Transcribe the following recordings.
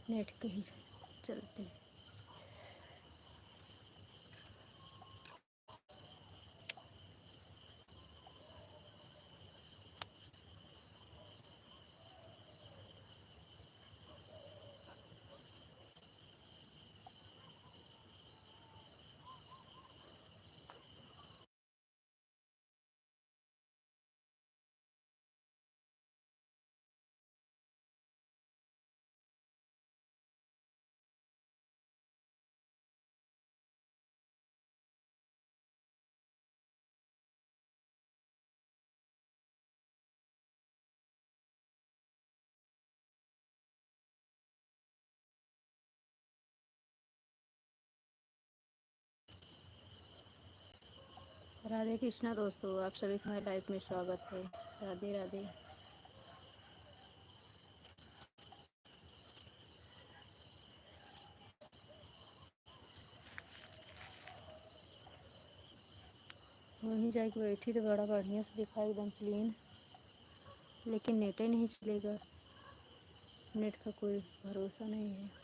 Net के ही चलते। राधे कृष्णा दोस्तों, आप सभी का हमारे लाइफ में स्वागत है। राधे राधे। वहीं जाके बैठी तो बड़ा बढ़िया से दिखा एकदम क्लीन, लेकिन नेट ही नहीं चलेगा। नेट का कोई भरोसा नहीं है।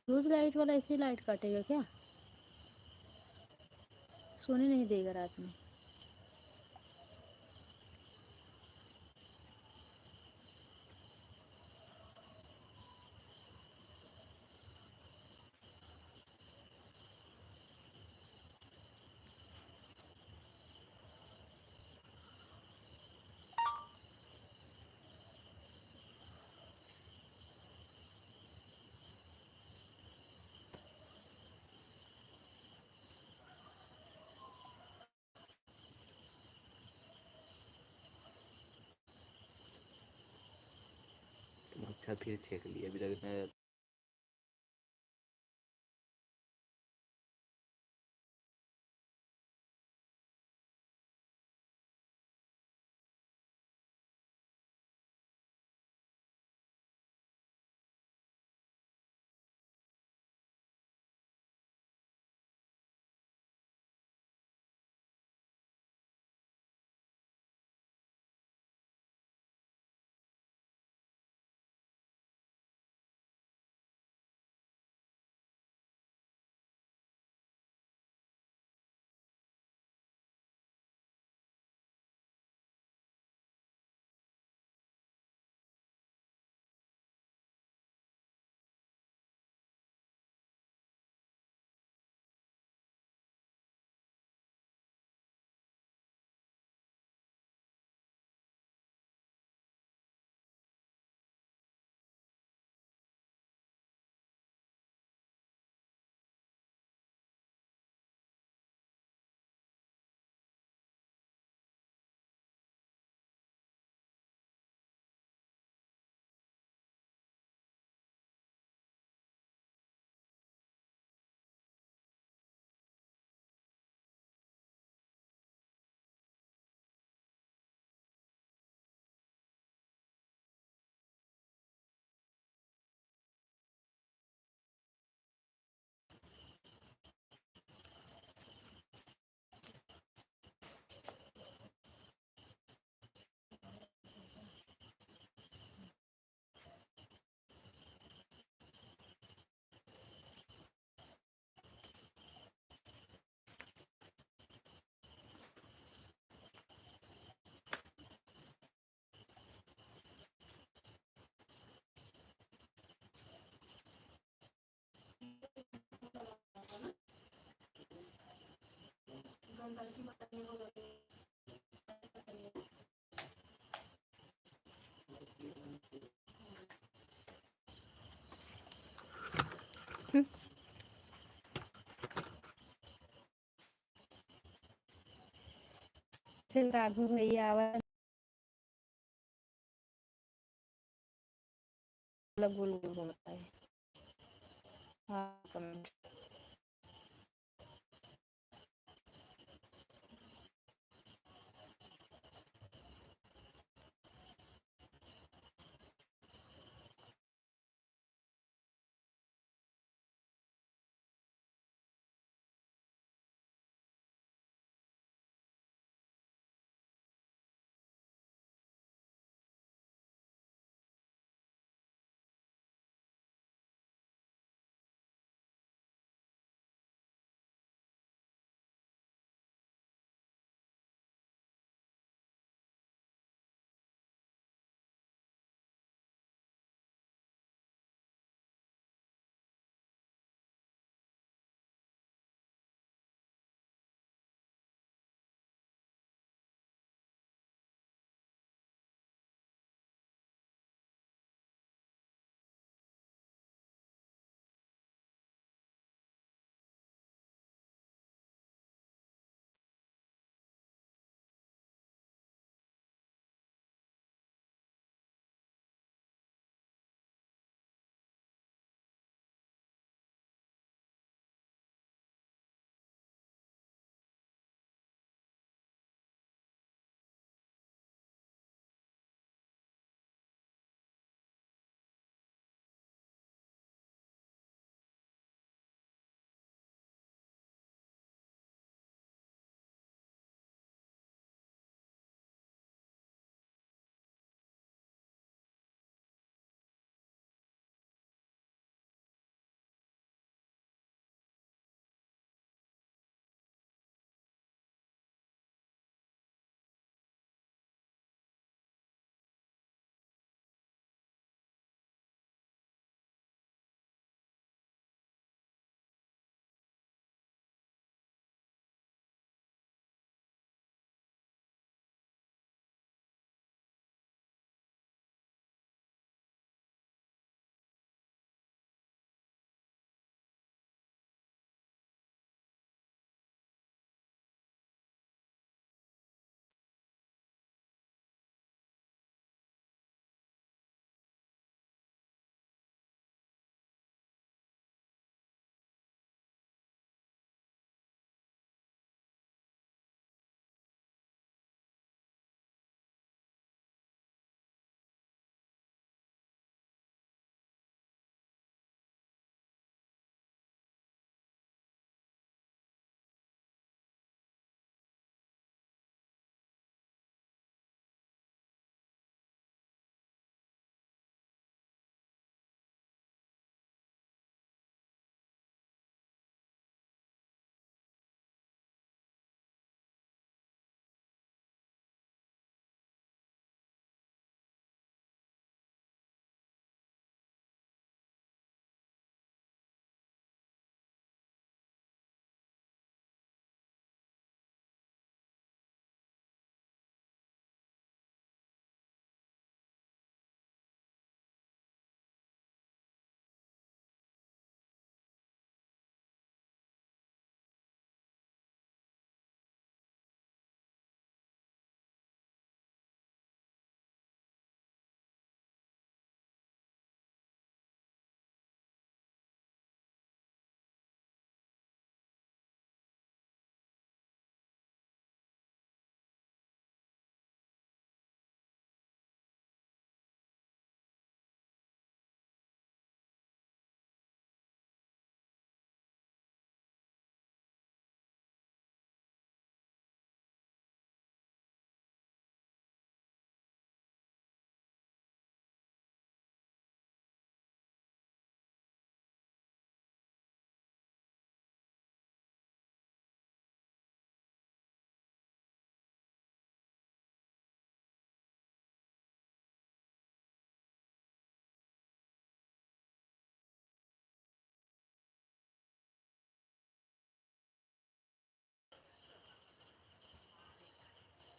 रोज लाइट वाला ऐसे ही लाइट काटेगा क्या? सोने नहीं देगा रात में। अच्छा फिर छेक लिया अभी तक मैं। चल राघव भैया आवाज मतलब गोल गोल घूमता है। हाँ कमेंट।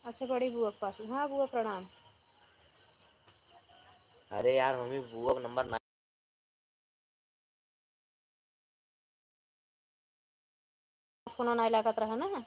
अच्छा बड़ी बुआ के पास। हाँ बुआ प्रणाम। अरे यार मम्मी बुआ का नंबर ना फोन नहीं लागत रहा ना।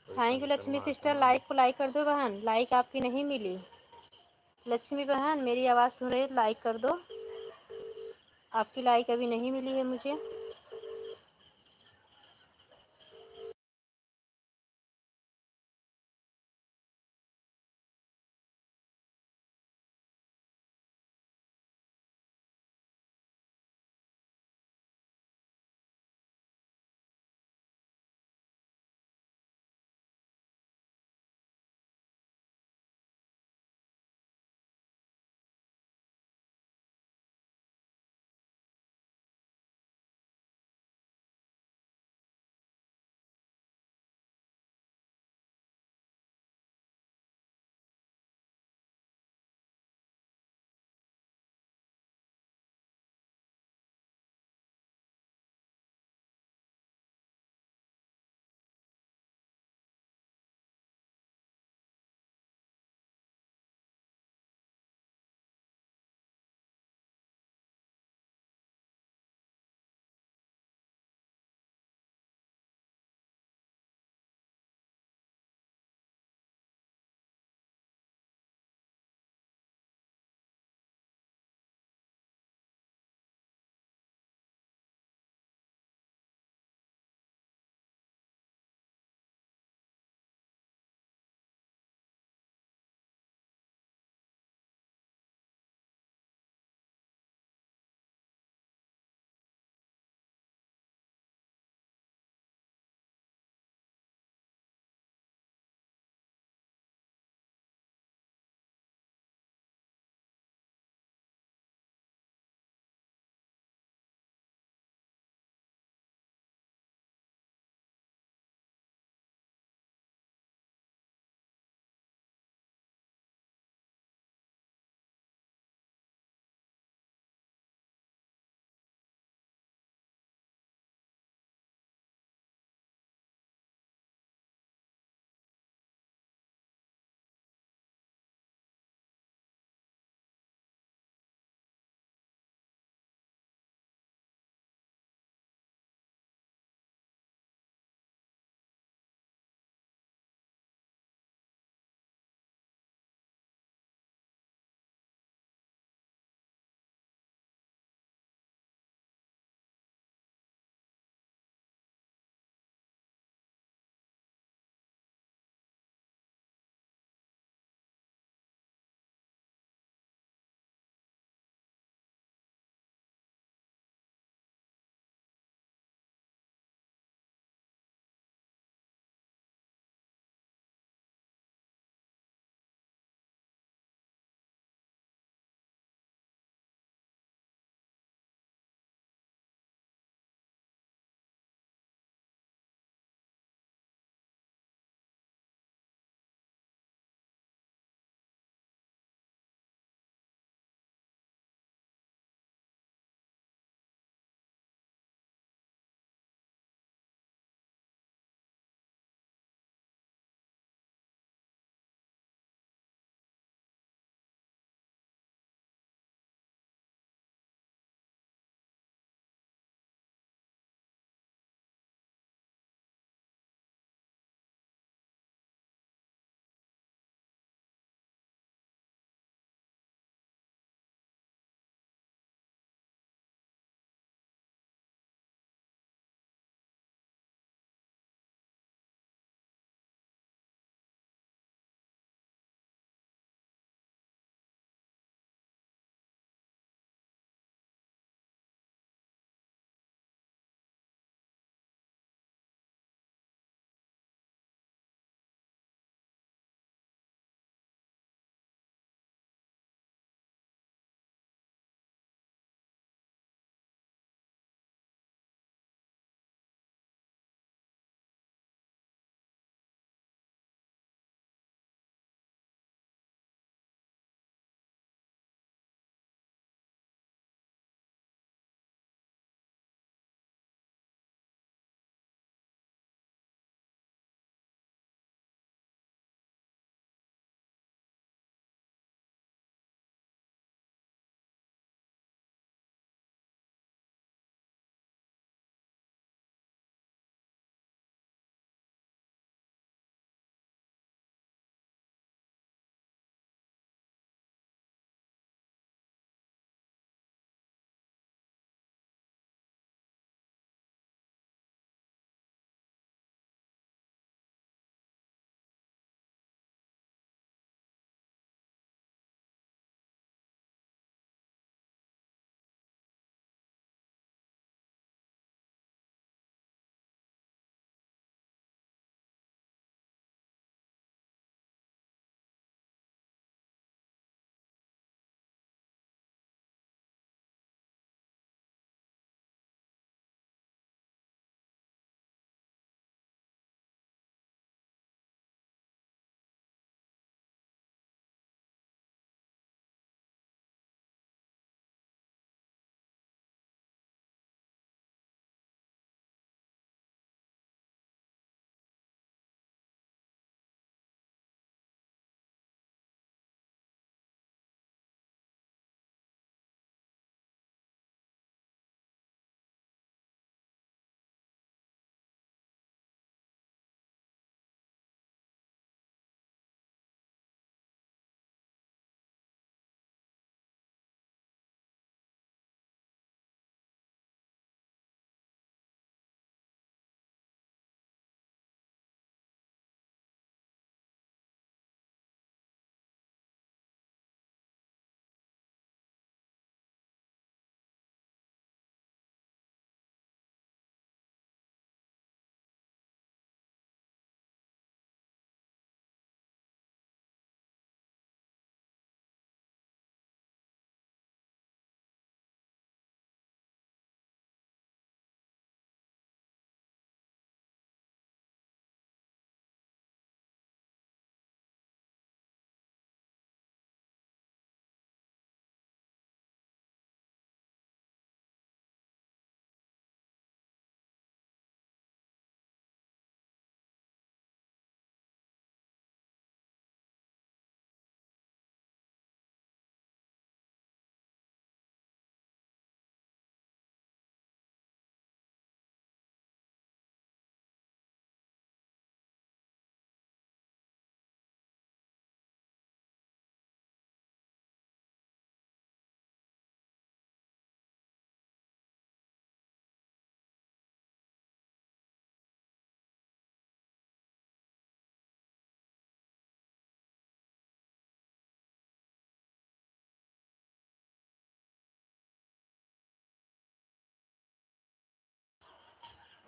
Thank you Lakshmi sister, like को लाइक कर दो बहन, लाइक आपकी नहीं मिली। लक्ष्मी बहन मेरी आवाज़ सुन रही है तो लाइक कर दो, आपकी लाइक अभी नहीं मिली है मुझे।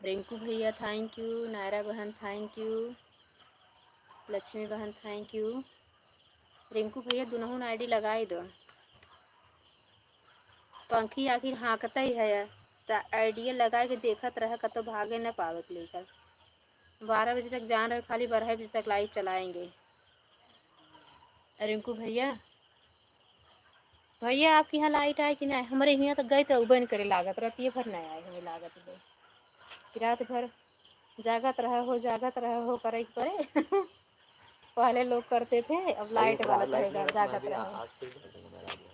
रिंकू भैया थैंक यू, नायरा बहन थैंक यू, लक्ष्मी बहन थैंक यू। रिंकू भैया दोनों आईडी लगाई दो। पंखी आखिर हाँकता ही है तो आइडिया लगा के देखत रह तो भागे न पावे लेकर। 12 बजे तक जान रहे, खाली 12 बजे तक लाइव चलाएंगे। रिंकू भैया भैया आपके यहाँ लाइट आए कि नहीं? हमारे यहाँ तो गए तो बंद करे लागत रहती है, फिर नहीं आए हमें लागत है। रात भर जागत रहे हो करे करे पहले लोग करते थे, अब लाइट वाला कहेगा जागत रहे।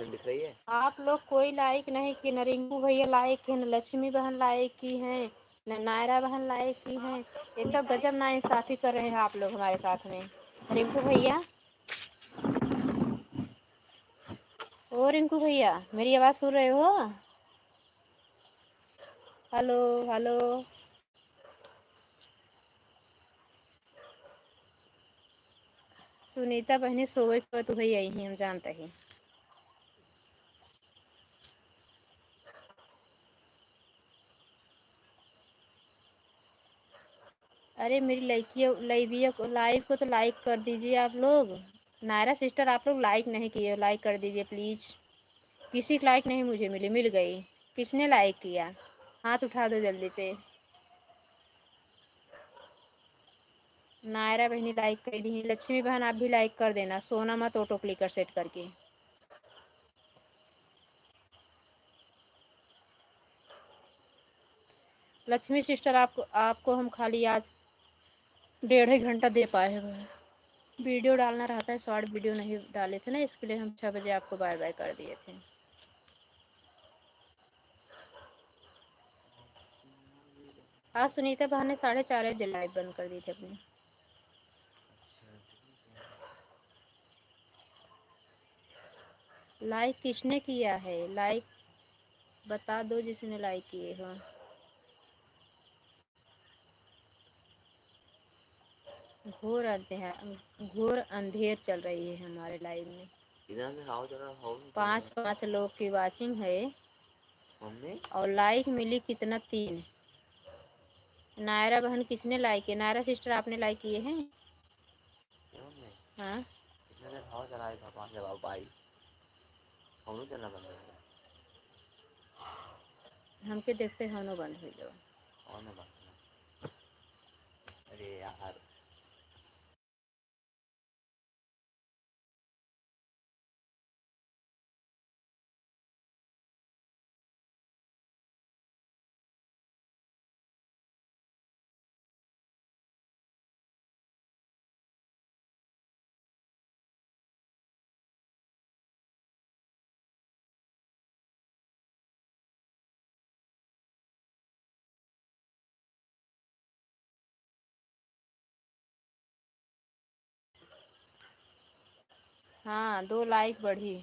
दिख रही है। आप लोग कोई लाइक नहीं की, न रिंकू भैया लाइक है, न लक्ष्मी बहन लाइक की है, न नायरा बहन लाइक की है। ये तो गजब ना इंसाफी कर रहे हैं आप लोग हमारे साथ में। रिंकू भैया, ओ रिंकू भैया मेरी आवाज सुन रहे हो? Hello hello. सुनीता बहनी सोए तो भैया यही हम जानते हैं। अरे मेरी लाइविया को लाइव को तो लाइक कर दीजिए आप लोग। नायरा सिस्टर आप लोग लाइक नहीं किए, लाइक कर दीजिए प्लीज। किसी की लाइक नहीं मुझे मिली, मिल गई। किसने लाइक किया? हाथ उठा दो जल्दी से। नायरा बहनी लाइक कर दी, लक्ष्मी बहन आप भी लाइक कर देना, सोना मत ऑटो क्लिकर सेट करके। लक्ष्मी सिस्टर आपको हम खाली आज 1.5 घंटा दे पाए हैं। वीडियो डालना रहता है, शॉर्ट वीडियो नहीं डाले थे ना, इसके लिए हम 6 बजे आपको बाय बाय कर दिए थे। आज सुनीता बहन ने 4:30 बजे लाइव बंद कर दी थी अपनी। लाइक किसने किया है? लाइक बता दो जिसने लाइक किए हो। घोर अंधेर चल रही है हमारे लाइव में। 5 लोग की वाचिंग है। मम्मी और लाइक मिली कितना 3। नायरा बहन किसने लाइक किया? नायरा सिस्टर आपने लाइक किए हैं? ये मम्मी हाँ इतने देर हवा चला रही भगवान जब आप आई हम चलना बंद हो गया हमके देखते हनो बंद हो जाओ। और ना बंद अरे यार हाँ 2 लाइक बढ़ी।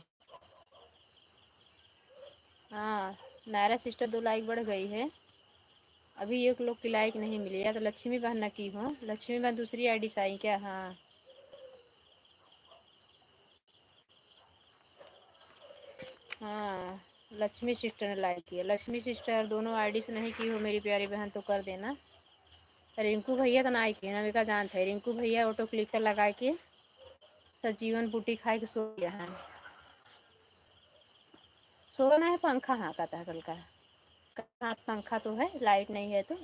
हाँ नायरा सिस्टर 2 लाइक बढ़ गई है। अभी एक लोग की लाइक नहीं मिली। या तो लक्ष्मी बहन न की हो। लक्ष्मी बहन दूसरी आईडी से आई क्या? हाँ हाँ लक्ष्मी सिस्टर ने लाइक किया। लक्ष्मी सिस्टर दोनों आईडी से नहीं की हो मेरी प्यारी बहन तो कर देना। रिंकू भैया तो ना की नविका जान थे। रिंकू भैया ऑटो क्लिकर लगा के सजीवन बूटी खाए के सो गया है। सोना है पंखा हाँका था कल का। कहाँ पंखा तो है लाइट नहीं है तो।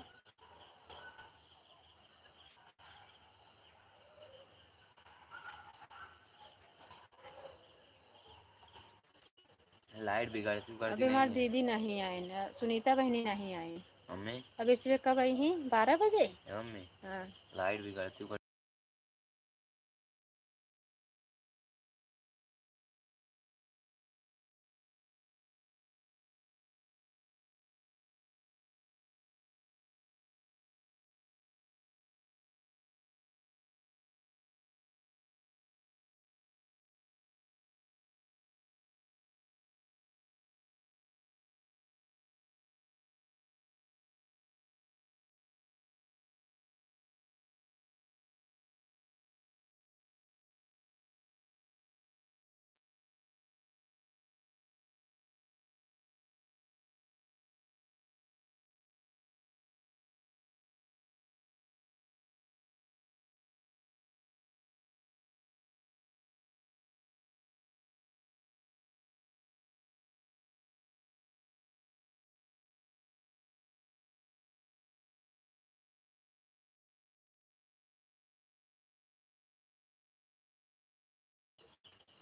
लाइट बिगड़ती अभी उगड़ती हमारी नहीं है दीदी नहीं आई ना। सुनीता बहनी नहीं आई। मम्मी अब इसमें कब आई ही? 12 बजे। ये मम्मी हाँ लाइट बिगड़ती उगड़ती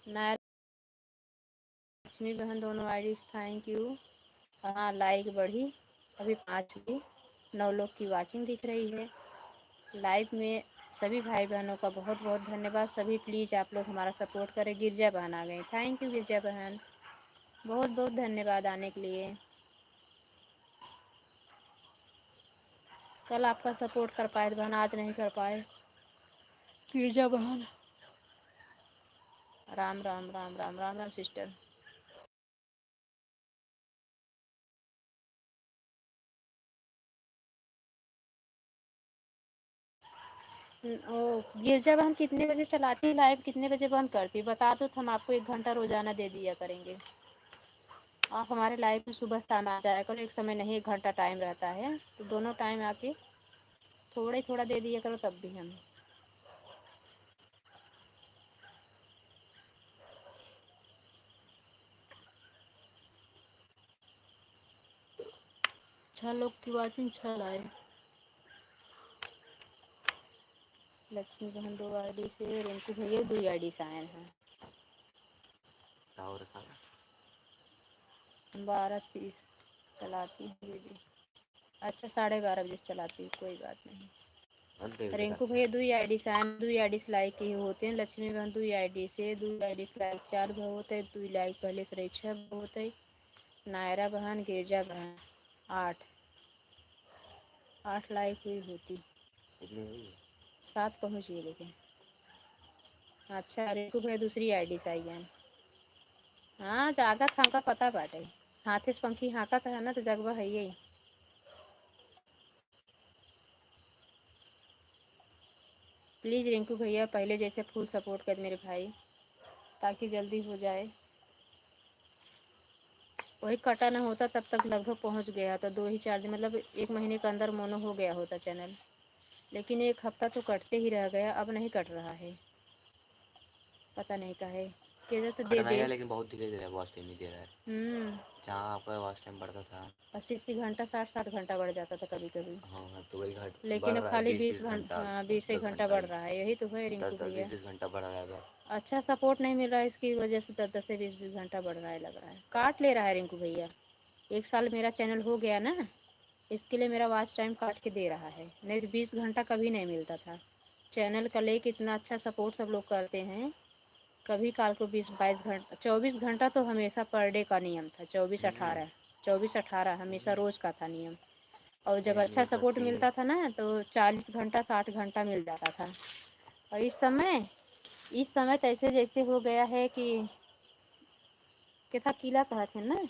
नायरा लक्ष्मी बहन दोनों आईडी थैंक यू। हाँ लाइक बढ़ी। अभी 5 हुई। 9 लोग की वाचिंग दिख रही है लाइव में। सभी भाई बहनों का बहुत बहुत धन्यवाद। सभी प्लीज़ आप लोग हमारा सपोर्ट करें। गिरजा बहन आ गई। थैंक यू गिरजा बहन। बहुत बहुत धन्यवाद आने के लिए। कल आपका सपोर्ट कर पाए बहन आज नहीं कर पाए। गिरजा बहन राम राम राम राम राम राम सिस्टर। ओ गिरजा बहन कितने बजे चलाती है लाइव? कितने बजे बंद करती बता दो तो हम आपको 1 घंटा रोजाना दे दिया करेंगे। आप हमारे लाइव में सुबह शाम आ जाया करो। एक समय नहीं 1 घंटा टाइम रहता है तो दोनों टाइम आके थोड़ा ही थोड़ा दे दिया करो तब भी हम। छह लोग की वाचिंग 6 लाए। लक्ष्मी बहन 2 आईडी से। रिंकू भैया 2 आईडी से आए हैं। और सारा 12:30 चलाती हूँ दीदी। अच्छा 12:30 बजे चलाती हूँ कोई बात नहीं। बंद देख देगा रिंकू भैया 2 आईडी से आए। 2 आईडी से लाइक ही होते हैं। लक्ष्मी बहन 2 आईडी से। 2 आईडी से लाइक 4 भाव होते हैं। 2 लाइक पहले से रही 6 भाव होते हैं। नायरा बहन गिरजा बहन 8 8 लाइक हुई होती। कितनी हुई है 7 पहुँच गई लेकिन। अच्छा रिंकू भैया दूसरी आईडी से आई हैं। हाँ जागत हमका पता बाटे। हाथे से पंखी हाँकत है ना तो जगवा है यही। प्लीज़ रिंकू भैया पहले जैसे फुल सपोर्ट कर मेरे भाई ताकि जल्दी हो जाए। वही कटा ना होता तब तक लगभग पहुंच गया था, 2 ही 4 दिन मतलब 1 महीने के अंदर मोनो हो गया होता चैनल। लेकिन 1 हफ्ता तो कटते ही रह गया, अब नहीं कट रहा है, पता नहीं काहे। किधर तो दे दे। लेकिन बहुत धीरे-धीरे वॉच टाइम नहीं दे रहा है। जहाँ आपका वॉच टाइम बढ़ता था 80 घंटा 60 घंटा बढ़ जाता था कभी-कभी। हाँ, तो वही घट लेकिन बढ़ अब रहा है खाली 20-20 20 घंटा, हाँ 20 एक 10 घंटा घंटा बढ़ ही, रहा है, यही तो है रिंकू 10-10, भैया। 20-20 घंटा बढ़ रहा है बस। अच्छा सपोर्ट नहीं मिल रहा है, इसकी वजह से 10-10 से 20-20 घंटा बढ़ रहा है, लग रहा है काट ले रहा है रिंकू भैया। 1 साल मेरा चैनल हो गया ना, इसके लिए मेरा वॉच टाइम काट के दे रहा है, नहीं तो 20 घंटा कभी नहीं मिलता था। चैनल का लेके इतना अच्छा सपोर्ट सब लोग करते हैं, कभी काल को 20-22 घंटा 24 घंटा तो हमेशा पर डे का नियम था, 24-18 हमेशा रोज़ का था नियम। और जब 1 अच्छा मिनट सपोर्ट बची है। मिलता था ना तो 40 घंटा 60 घंटा मिल जाता था। और इस समय तो ऐसे जैसे हो गया है कि कितना किला कहते हैं ना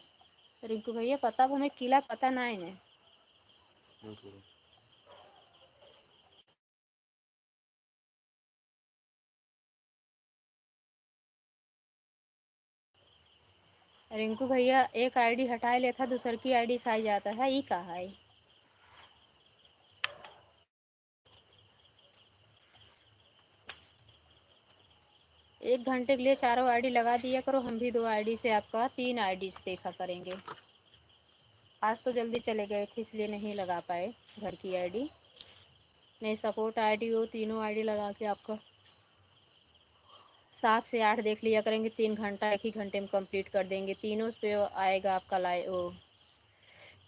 रिंकू भैया, पता हमें किला पता ना है। म्यूट करो। रिंकू भैया एक आईडी हटाए लेता, दूसर की आईडी से आ जाता है, ये कहा है। एक घंटे के लिए चारों आईडी लगा दिया करो, हम भी 2 आईडी से आपका 3 आईडी से देखा करेंगे। आज तो जल्दी चले गए थे इसलिए नहीं लगा पाए घर की आईडी, नहीं सपोर्ट आईडी हो तीनों आईडी लगा के आपका 7 से 8 देख लिया करेंगे, 3 घंटा 1 ही घंटे में कंप्लीट कर देंगे, तीनों पे आएगा आपका वो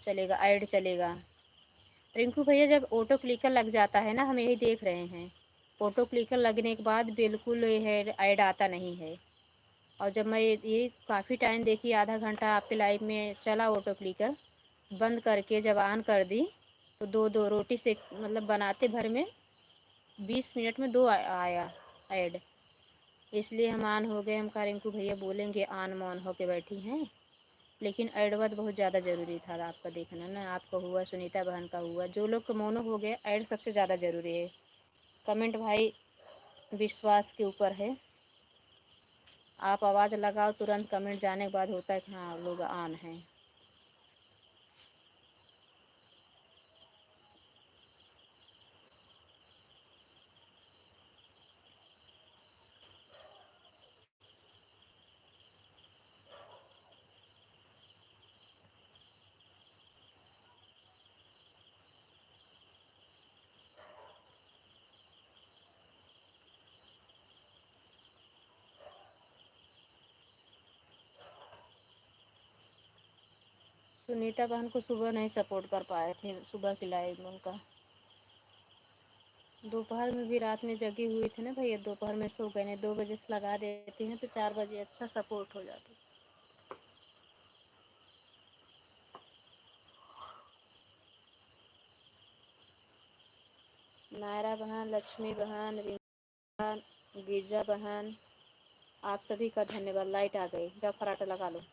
चलेगा, ऐड चलेगा। रिंकू भैया जब ऑटो क्लिकर लग जाता है ना, हम यही देख रहे हैं, ऑटो क्लिकर लगने के बाद बिल्कुल है ऐड आता नहीं है। और जब मैं ये काफ़ी टाइम देखी, आधा घंटा आपके लाइव में चला ऑटो क्लिकर, बंद करके जब ऑन कर दी तो 2-2 रोटी से मतलब बनाते भर में 20 मिनट में 2 आया ऐड। इसलिए हम ऑन हो गए, हम कहा रिंकू भैया बोलेंगे ऑन मौन होके बैठी हैं। लेकिन ऐड बहुत ज़्यादा ज़रूरी था आपका देखना ना, आपका हुआ, सुनीता बहन का हुआ, जो लोग का मोनो हो गया, ऐड सबसे ज़्यादा ज़रूरी है। कमेंट भाई विश्वास के ऊपर है, आप आवाज़ लगाओ तुरंत कमेंट जाने के बाद होता है कि हाँ लोग ऑन हैं। सुनीता बहन को सुबह नहीं सपोर्ट कर पाए थे, सुबह की लाइव में उनका, दोपहर में भी रात में जगी हुई थी ना भैया, दोपहर में सो गए, 2 बजे से लगा देती हैं तो 4 बजे अच्छा सपोर्ट हो जाता। नायरा बहन, लक्ष्मी बहन, रीना बहन, गिरजा बहन, आप सभी का धन्यवाद। लाइट आ गई, जाओ फराटा लगा लो।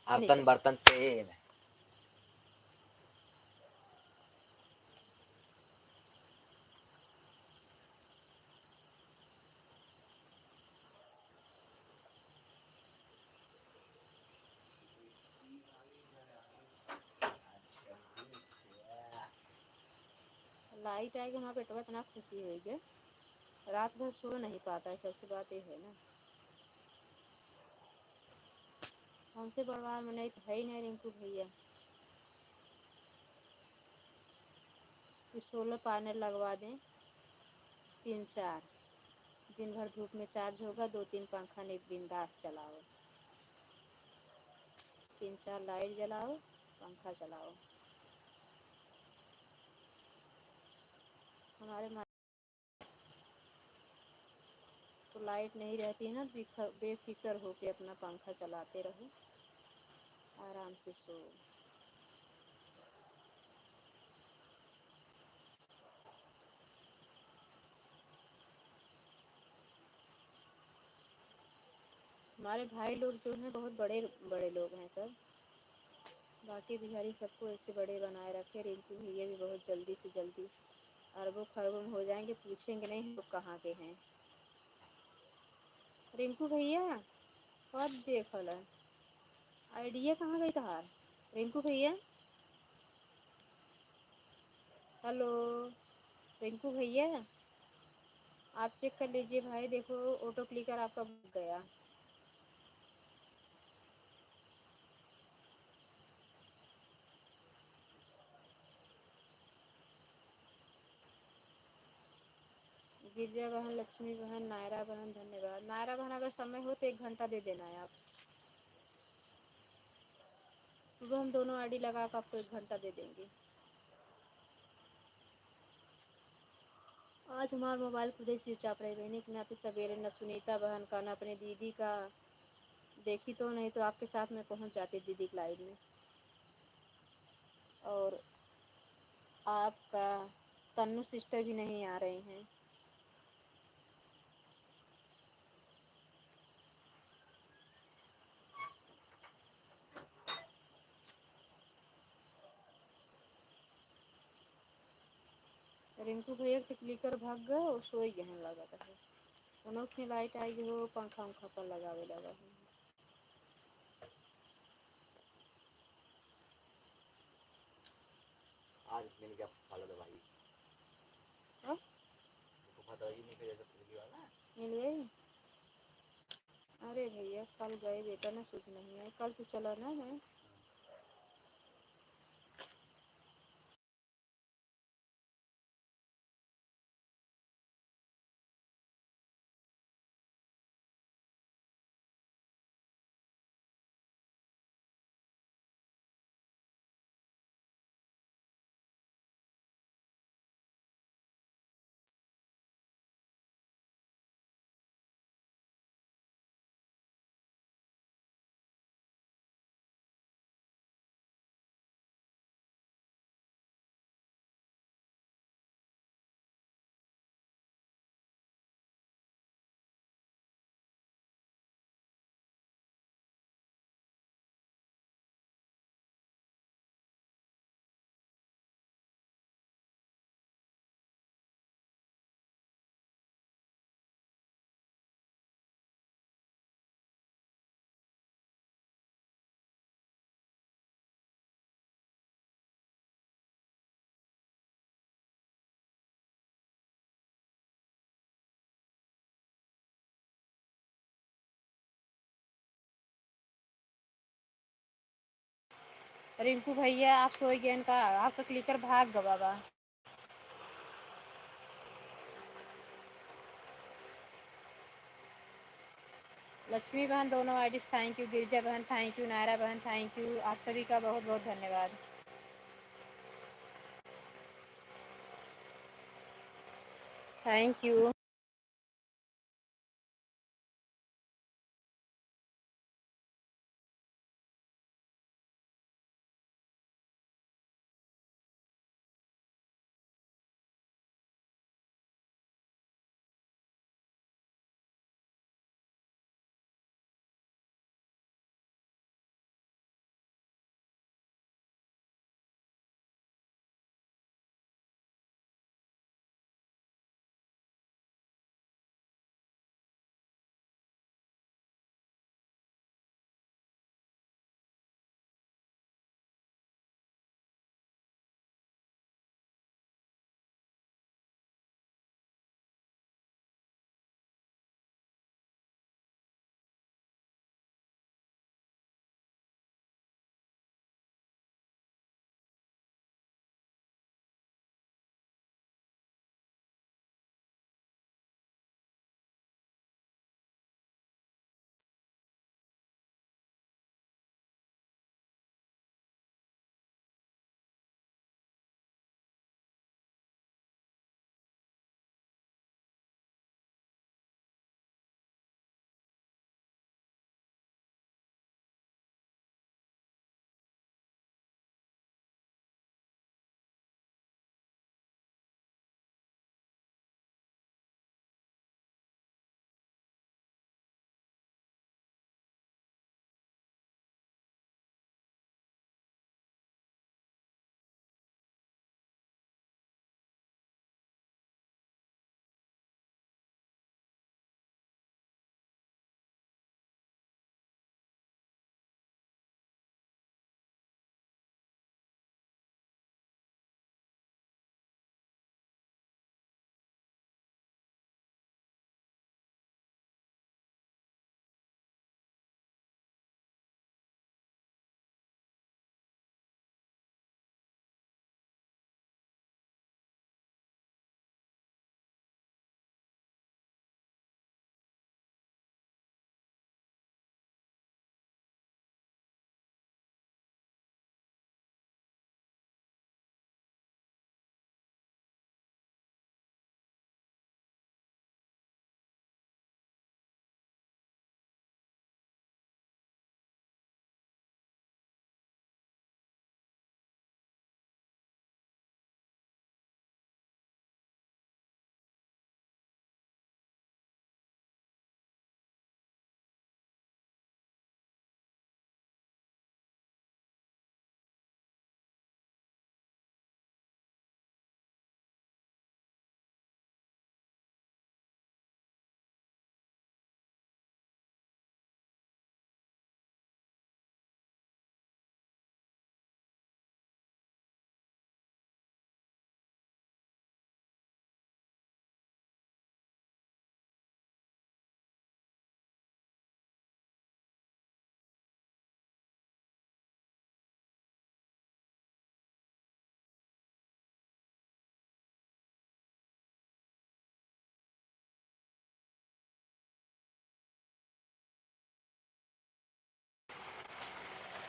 बर्तन बर्तन तेल लाइट आएगी वहाँ पेटवा इतना खुशी होगी, रात भर सो नहीं पाता है, सबसे बात ये है ना। हमसे बड़वा में नहीं तो है ही नहीं रिंकू भैया। सोलर पैनल लगवा दें 3-4, दिन भर धूप में चार्ज होगा, 2-3 पंखा नहीं बिंदास चलाओ, 3-4 लाइट जलाओ, पंखा चलाओ। हमारे तो लाइट नहीं रहती है ना, बेफिक्र होके अपना पंखा चलाते रहो, आराम से सो। हमारे भाई लोग जो हैं बहुत बड़े बड़े लोग हैं सब, बाकी बिहारी सबको ऐसे बड़े बनाए रखे। रिंकू भैया भी बहुत जल्दी से जल्दी अरबों खरबों में हो जाएंगे, पूछेंगे नहीं हम लोग कहाँ के हैं। रिंकू भैया कब देखल है, आइडिया कहाँ गई तहार? रिंकू भैया, हेलो रिंकू भैया, आप चेक कर लीजिए भाई, देखो ऑटो क्लिकर आपका बुक गया। गिरजा बहन, लक्ष्मी बहन, नायरा बहन, धन्यवाद। नायरा बहन अगर समय हो तो 1 घंटा दे देना है आप। सुबह हम दोनों आईडी लगा कर आपको 1 घंटा दे देंगे। आज हमारा मोबाइल खुद ही स्विच ऑफ रही, बहनी के नाते सवेरे न सुनीता बहन का न अपने दीदी का देखी, तो नहीं तो आपके साथ में पहुंच जाती दीदी की लाइव में। और आपका तन्नू सिस्टर भी नहीं आ रही हैं। रिंकू भैया के क्लिकर भाग गए और सोई गहन लगा था, उन्होंने लाइट आई हो पंखा उंखा पर लगावे लगा है। आज मिल गया फल दवाई, हाँ? दवाई नहीं फिर जैसे वाला मिल गई? अरे भैया कल गए बेटा ना, सूझ नहीं है, कल तो चला ना है। रिंकू भैया आप सोई गए का, आपका क्लिकर भाग गया बाबा। लक्ष्मी बहन दोनों आईडीज थैंक यू, गिरिजा बहन थैंक यू, नायरा बहन थैंक यू, आप सभी का बहुत बहुत धन्यवाद। Thank you.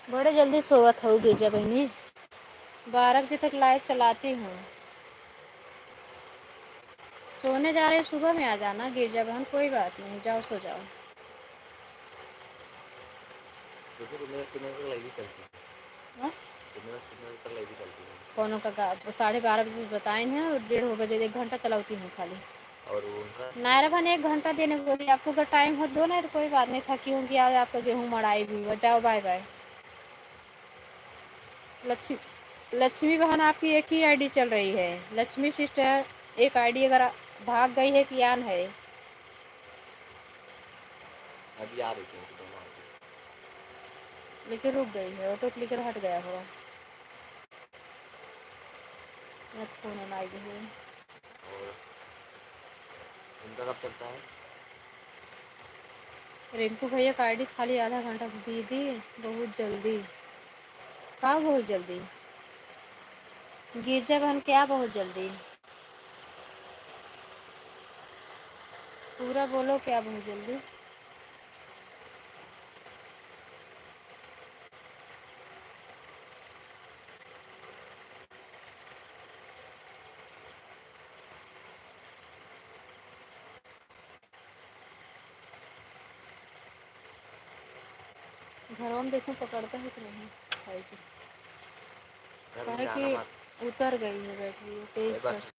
बड़े जल्दी सोवत हूँ गिरजा बहनी, 12 बजे तक लाइट चलाती हूँ। सोने जा रहे सुबह में आ जाना गिरजा बहन, कोई बात नहीं, जाओ सो जाओ। क्योंकि तुम्हें तुम्हें तो लाइट ही चलती है। हाँ? तुम्हें तो लाइट ही चलती है। कौनों का 12:30 बजे बताए हैं और 1:30 बजे 1 घंटा चलाती हूँ खाली। और उनका नायरा बहन 1 घंटा देने को बोली, आपको अगर टाइम हो दो ना तो कोई बात नहीं, थकी होंगी आज आपका गेहूँ मड़ाई भी हो, जाओ बाय बाय। लक्ष्मी बहन आपकी एक ही आईडी चल रही है, लक्ष्मी सिस्टर एक आईडी अगर भाग गई है कि आन है। अभी आ रही थी दोनों आगे। लेकिन रुक गई है, ऑटो क्लिकर हट गया होगा। फोन आएगी है। और उनका कब चलता है? रिंकू भैया का आईडी खाली आधा घंटा दीदी, बहुत जल्दी। क्या बहुत जल्दी? गिरजा बहन क्या बहुत जल्दी? पूरा बोलो, क्या बहुत जल्दी? घरों में देखो पकड़ता है कि नहीं भाई की। कहे कि उतर गई है बैटरी 23%।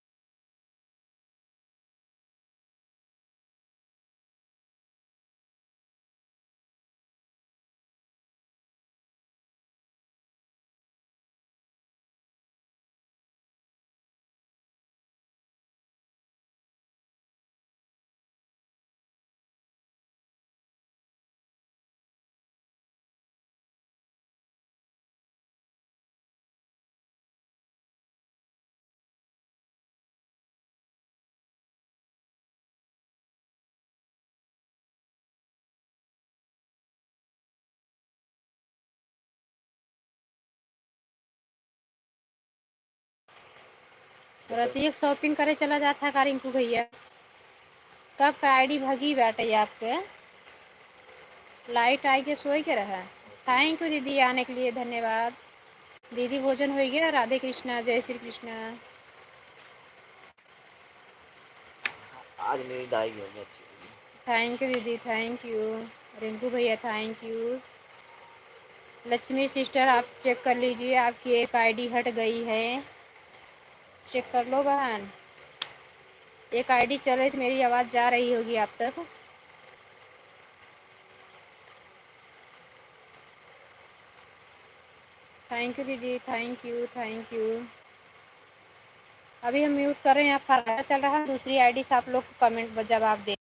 रतिक शॉपिंग करे चला जाता है रिंकू भैया। कब का आईडी भगी बैठे आपके? लाइट आई के सोई के रहा। थैंक यू दीदी आने के लिए, धन्यवाद दीदी। भोजन हो गया? राधे कृष्णा, जय श्री कृष्णा। आज मेरी दाई होगी अच्छी। थैंक यू दीदी, थैंक यू रिंकू भैया, थैंक यू। लक्ष्मी सिस्टर आप चेक कर लीजिए, आपकी एक आईडी हट गई है, चेक कर लो बहन। एक आईडी चल रही तो मेरी आवाज़ जा रही होगी आप तक। थैंक यू दीदी, थैंक यू थैंक यू। अभी हम म्यूट कर रहे हैं, यहाँ फरारा चल रहा है, दूसरी आईडी से आप लोग कमेंट जवाब दें।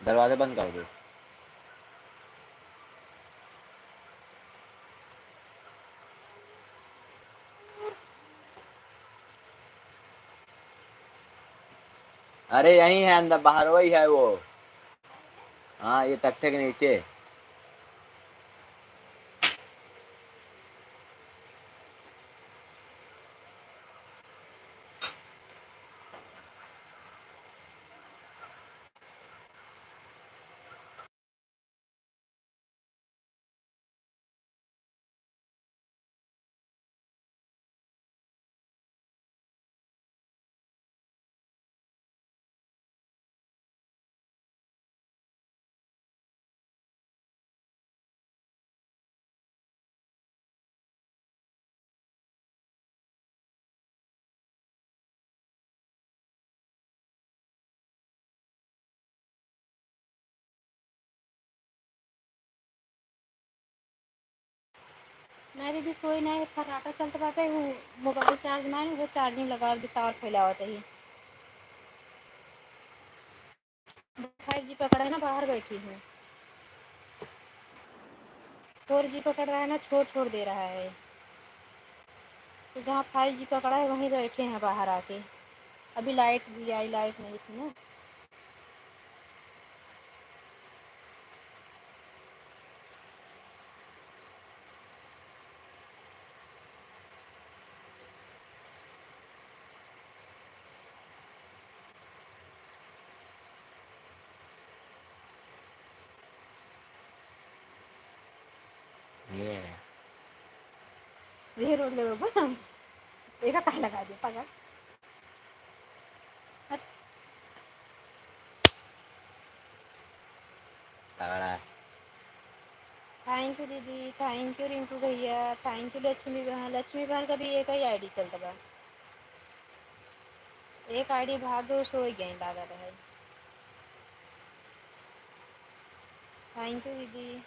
दरवाजे बंद कर दो। अरे यही है अंदर, बाहर वही है वो। हाँ ये तख्ते के नीचे। नहीं दीदी कोई नहीं, फटाटा चलते पाते वो मोबाइल चार्ज नहीं, वो चार्जिंग लगा तार फैलावत है। 5G पकड़ा है ना, बाहर बैठी हूँ। 4G पकड़ रहा है ना, छोड़ छोड़ दे रहा है। तो जहाँ 5G पकड़ा है वहीं बैठे हैं बाहर आके। अभी लाइट भी आई, लाइट नहीं थी ना। ये ये रोड ले ऊपर एक कहा लगा दिया पागल। तगड़ा है। थैंक यू दीदी, थैंक यू रिंकू भैया, थैंक यू लक्ष्मी बहन। लक्ष्मी बहन का भी एक ही आईडी चलता बा। एक आईडी भागो सो गई लागत है। थैंक यू दीदी।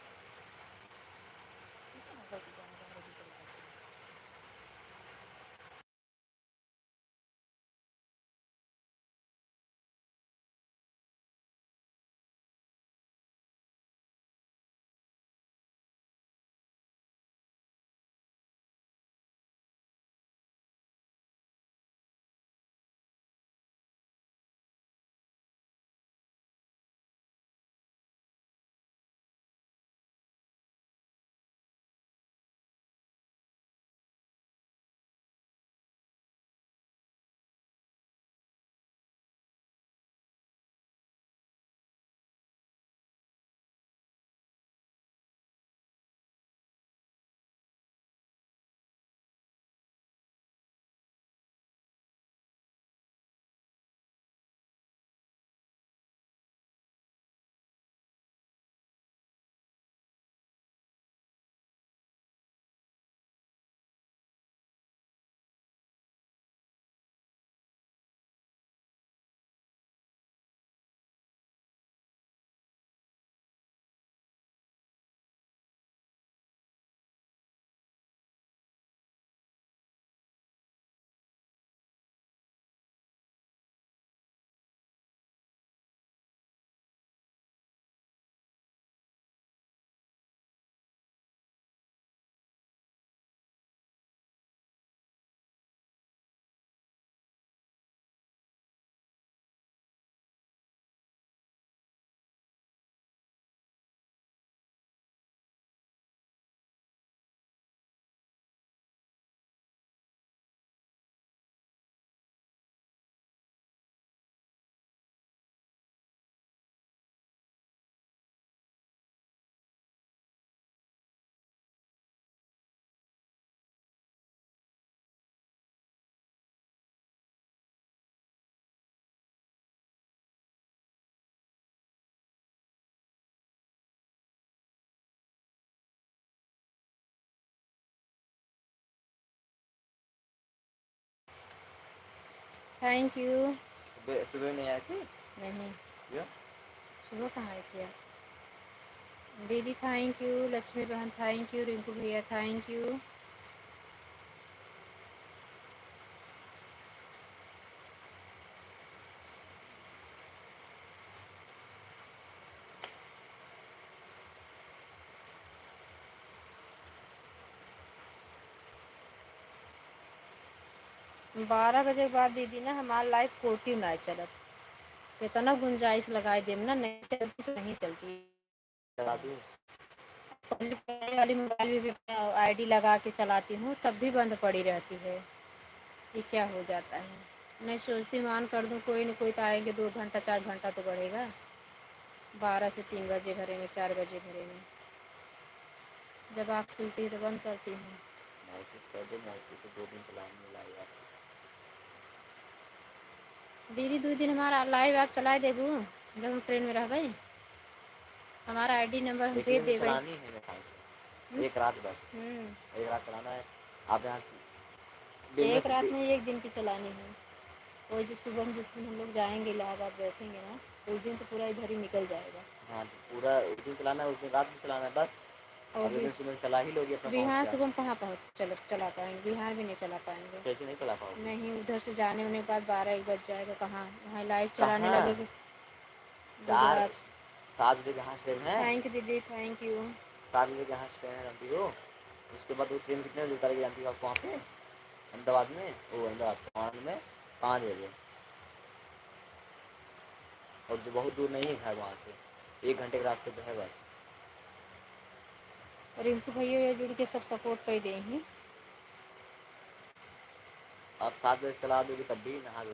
Thank you. सुबह नहीं आई थी? नहीं, क्यों? सुबह कहाँ आई थी आप? दीदी थैंक यू, लक्ष्मी बहन थैंक यू, रिंकू भैया थैंक यू। 12 बजे के बाद दीदी ना हमारा लाइव कोटी ना चलत, कितना गुंजाइश लगाए देम ना, नहीं चलती तो नहीं चलती। चला दूँ? पहले वाली मोबाइल भी आईडी लगा के चलाती हूँ तब भी बंद पड़ी रहती है, ये क्या हो जाता है। मैं सोचती मान कर दूँ, कोई न कोई तो आएंगे, 2 घंटा 4 घंटा तो बढ़ेगा, 12 से 3 बजे भरे में, 4 बजे भरे में, जब आँख खुलती है तो बंद करती हूँ। मैसेज कर दो, मैसेज तो 2 दिन चलाने लाएगा। दीदी 2 दिन हमारा लाइव आप चलाए देबू, जब हम ट्रेन में रहबै, हमारा आईडी नंबर हम एक भेज दिन देबै। चलानी है मेरे ख्याल से, एक रात बस, एक रात चलाना है। आप यहाँ दिन में एक रात में 1 दिन की चलानी है। और जो सुबह में जिस दिन हम लोग जाएंगे इलाहाबाद बैठेंगे ना, उस दिन तो पूरा इधर ही निकल जाएगा। हाँ, तो पूरा उस दिन चलाना है, उस दिन रात में चलाना है बस। और अगले दिन सुबह चला ही लोगे अपना पहुँच बिहार गया। सुबह हम कहाँ चला पाएंगे, बिहार भी नहीं चला पाएंगे। कैसे नहीं चला पाओगे? नहीं, उधर से जाने होने के बाद 12-1 बज जाएगा, कहाँ वहाँ लाइव चलाने कहाँ? लगेगी। 7 बजे जहाँ ट्रेन है, थैंक यू दीदी, थैंक यू। 7 बजे जहाँ ट्रेन है जानती हो, उसके बाद वो ट्रेन कितने बजे उतारेगी जानती हो आप वहाँ पे? अहमदाबाद में, वो अहमदाबाद में 5 बजे। और जो बहुत दूर नहीं है घर वहाँ से, 1 घंटे के रास्ते पे है बस। रिंकू भैया जुड़ के सब सपोर्ट कर दे हैं। आप 7 बजे चला दोगे तब भी नहा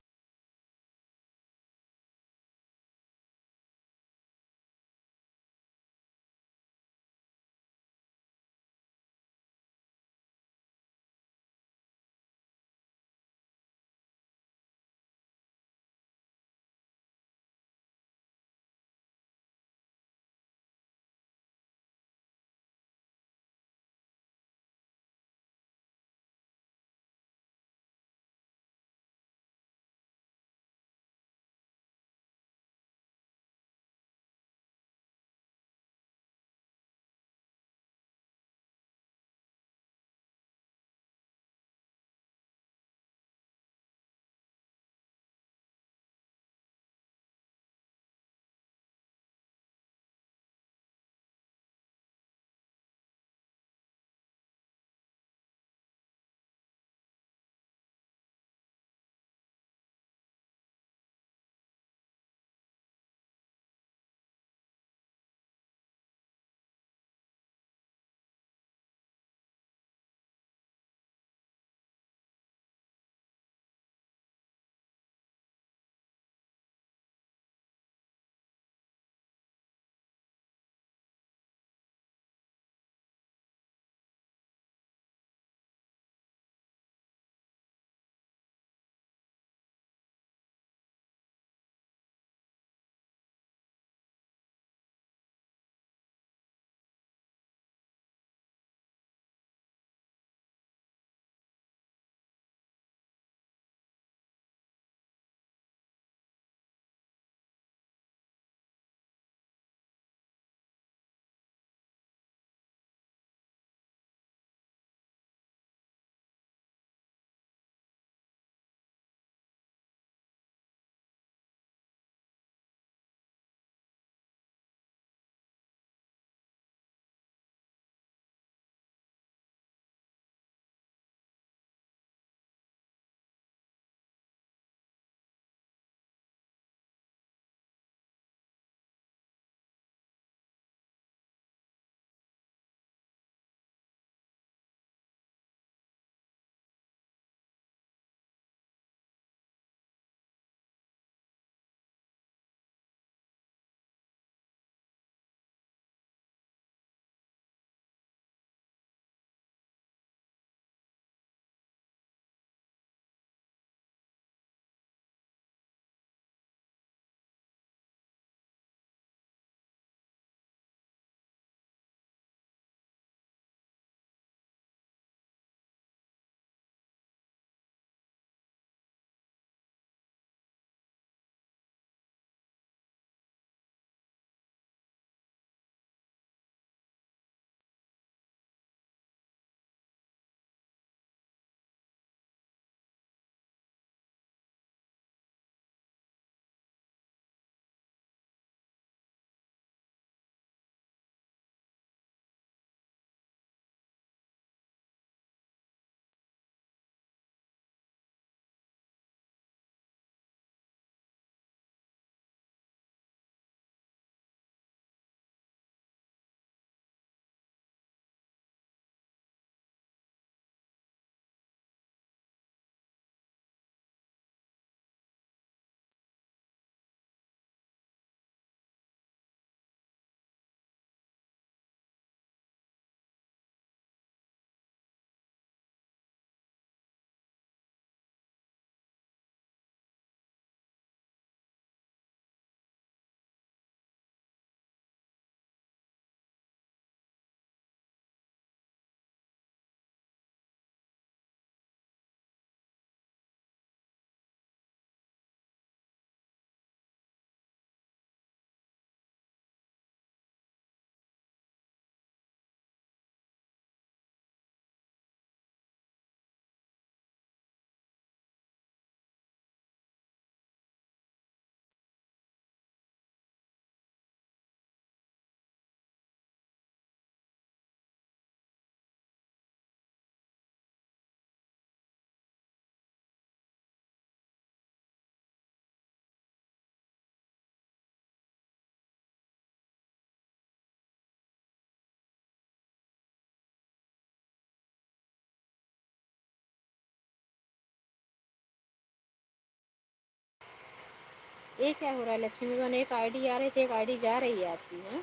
ये क्या हो रहा है लक्ष्मी बहन? एक आईडी आ रही थी, एक आईडी जा रही है आपकी। है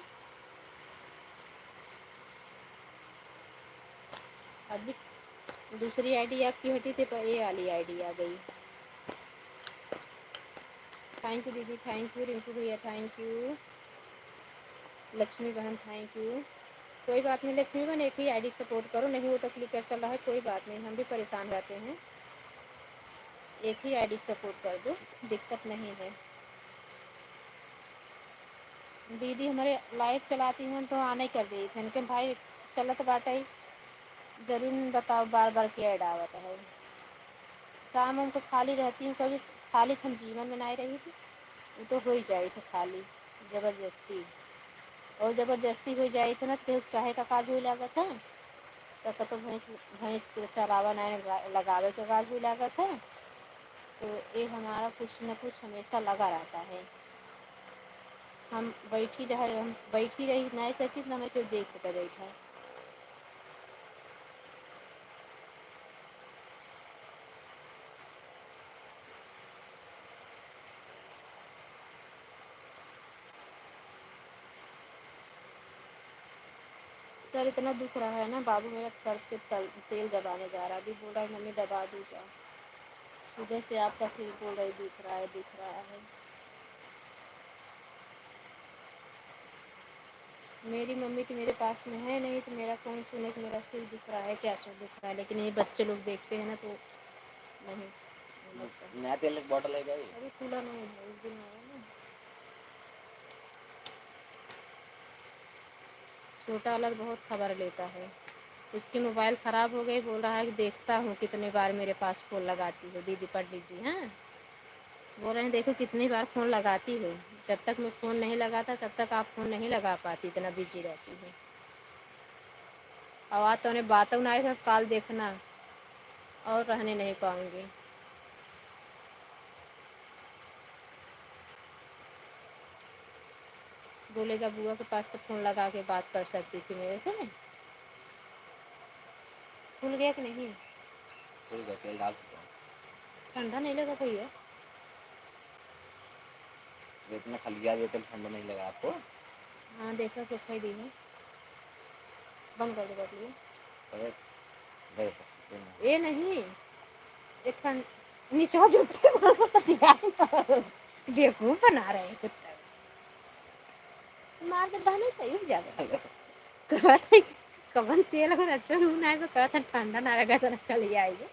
अभी दूसरी आईडी आपकी हटी थी, पर ये वाली आईडी आ गई। थैंक यू दीदी, थैंक यू रिंकू भैया, थैंक यू लक्ष्मी बहन, थैंक यू। कोई बात नहीं लक्ष्मी बहन, एक ही आईडी सपोर्ट करो, नहीं वो तो क्लिकर चल रहा है, कोई बात नहीं, हम भी परेशान रहते हैं। एक ही आईडी सपोर्ट कर दो, दिक्कत नहीं है। दीदी हमारे लाइव चलाती हैं तो आने कर दी थे, लेकिन भाई चलत बाटा ही जरूर बताओ, बार बार क्या ऐड आवत है। शाम उनको खाली रहती हूँ, कभी खाली हम जीवन में नहीं रही थी, वो तो हो ही जाए थे खाली ज़बरदस्ती, और ज़बरदस्ती हो जाए थे ना तो चाहे का काज हो लागत है, तो भैंस भैंस के चरावा नहीं लगावे के काज हो लागत है। तो ये हमारा कुछ न कुछ हमेशा लगा रहता है। हम बैठी रही नहीं सकी ना, हमें क्यों देख सके बैठा। सर इतना दुख रहा है ना बाबू, मेरा सर पे तेल दबाने जा रहा है, अभी बोल रहा है मम्मी दबा दूँ क्या। सुबह से आपका सिर बोल रही दिख रहा है, दिख रहा है। मेरी मम्मी तो मेरे पास में है नहीं, तो मेरा कौन सुने कि मेरा सिर दिख रहा है, क्या सर दिख रहा है। लेकिन ये बच्चे लोग देखते हैं ना तो नहीं। नया तेल की बोतल है क्या? अभी खुला नहीं है, उस दिन आया ना। छोटा वाला बहुत खबर लेता है, उसकी मोबाइल ख़राब हो गई, बोल रहा है कि देखता हूँ कितने बार मेरे पास फ़ोन लगाती हो दीदी, पढ़ लीजिए। हाँ बोल रहे हैं देखो कितनी बार फ़ोन लगाती हो, जब तक मैं फ़ोन नहीं लगाता तब तक आप फ़ोन नहीं लगा पाती, इतना बिजी रहती हो। और आज तो उन्हें बातों ना आए, कॉल देखना और रहने नहीं पाऊँगी। बोलेगा बुआ के पास तो फ़ोन लगा के बात कर सकती थी मेरे से। खुल गया कि नहीं? खुल गया, तेल डाल चुका हूँ। ठंडा नहीं लगा भैया? इतना खलिया ये तेल ठंडा नहीं लगा आपको? हाँ देखा सुखाई दी है, बंद कर दो बतलिए। अरे ये नहीं, ये ठंड नीचा जुटे बेवकूफ बना रहे हैं कुत्ता। मार दे बहने सही हो जाएगा। कहते कवन तेल अगर अच्छा नून आए तो कहता ठंडा ना लगा तो कल ही आएगी।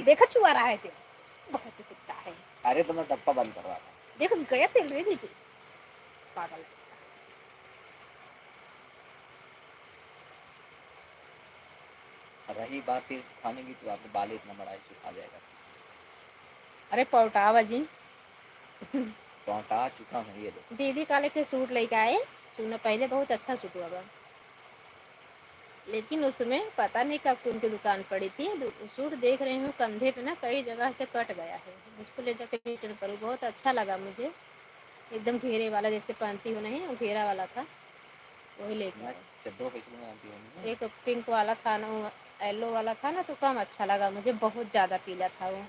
देखा चुआ रहा है तेल, बहुत ही कुत्ता है। अरे तो मैं डब्बा बंद कर रहा था। देखो गया तेल रे नीचे, पागल। रही बात फिर खाने की, तो आपको बाल इतना बड़ा सुखा जाएगा। अरे पौटावा जी पहुंचा चुका हूँ ये देखो। दीदी काले के सूट लेके आए, सुना पहले बहुत अच्छा सूट हुआ, लेकिन उसमें पता नहीं कब की उनकी दुकान पड़ी थी। सूट देख रही हूँ कंधे पे ना कई जगह से कट गया है, उसको ले जाकर रिटर्न करूँ। बहुत अच्छा लगा मुझे, एकदम घेरे वाला जैसे पहनती हो नहीं, वो घेरा वाला था, वही लेके आए। एक पिंक वाला था ना, वो येलो वाला था ना, तो कम अच्छा लगा मुझे, बहुत ज़्यादा पीला था वो,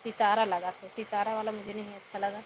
सितारा लगा था, सितारा वाला मुझे नहीं अच्छा लगा।